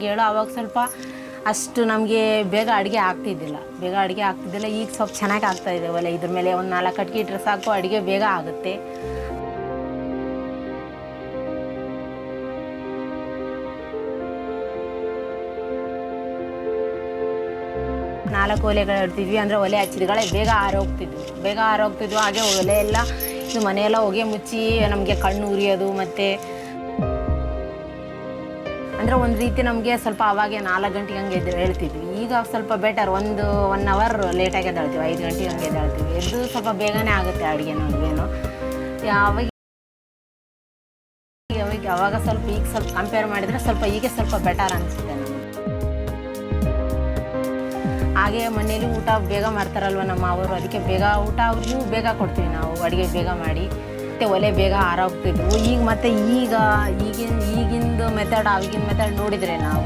ಹೇಳೋ ಅವಾಗ ಸ್ವಲ್ಪ ಅಷ್ಟು ನಮಗೆ ಬೇಗ ಅಡುಗೆ ಆಗ್ತಿದ್ದಿಲ್ಲ. ಈಗ ಸ್ವಲ್ಪ ಚೆನ್ನಾಗಿ ಆಗ್ತಾಯಿದೆ. ಒಲೆ ಇದ್ರ ಮೇಲೆ ಒಂದು 4 ಕಟ್ಗೆ ಇಟ್ಟರೆ ಸಾಕು, ಅಡುಗೆ ಬೇಗ ಆಗುತ್ತೆ. ನಾಲ್ಕು ಒಲೆಗಳು ಇಡ್ತಿದ್ವಿ ಅಂದರೆ ಒಲೆ ಹಚ್ಚಿದಗಳೇ ಬೇಗ ಆರೋಗ್ತಿದ್ವು. ಹಾಗೆ ಒಲೆ ಎಲ್ಲ ಇದು ಮನೆಯೆಲ್ಲ ಹೊಗೆ ಮುಚ್ಚಿ ನಮಗೆ ಕಣ್ಣು ಉರಿಯೋದು. ಮತ್ತು ಅಂದರೆ ಒಂದು ರೀತಿ ನಮಗೆ ಸ್ವಲ್ಪ ಅವಾಗೆ 4 ಗಂಟೆಗೆ ಹಂಗೆ ಹೇಳ್ತಿದ್ವಿ. ಈಗ ಸ್ವಲ್ಪ ಬೆಟರ್, 1 ಅವರ್ ಲೇಟಾಗಿ ಎದ್ದೇಳ್ತೀವಿ, 5 ಗಂಟೆಗೆ ಹಂಗೆ ಎದ್ದೇಳ್ತೀವಿ. ಎದ್ದು ಸ್ವಲ್ಪ ಬೇಗನೆ ಆಗುತ್ತೆ ಅಡುಗೆ ನಮಗೇನು. ಅವಾಗ ಸ್ವಲ್ಪ ಈಗ ಸ್ವಲ್ಪ ಕಂಪೇರ್ ಮಾಡಿದರೆ ಸ್ವಲ್ಪ ಈಗ ಸ್ವಲ್ಪ ಬೆಟರ್ ಅನಿಸುತ್ತೆ ನಮಗೆ. ಹಾಗೆ ಮನೇಲಿ ಊಟ ಬೇಗ ಮಾಡ್ತಾರಲ್ವ ನಮ್ಮ ಅವರು, ಅದಕ್ಕೆ ಬೇಗ ಊಟ ಅವ್ರಿಗೂ ಬೇಗ ಕೊಡ್ತೀವಿ ನಾವು, ಅಡುಗೆ ಬೇಗ ಮಾಡಿ. ಮತ್ತು ಒಲೆ ಬೇಗ ಆರೋಗ್ತಿದ್ವು. ಈಗ ಮತ್ತು ಈಗಿಂದು ಮೆಥಡ್, ಆಗಿನ ಮೆಥಡ್ ನೋಡಿದರೆ ನಾವು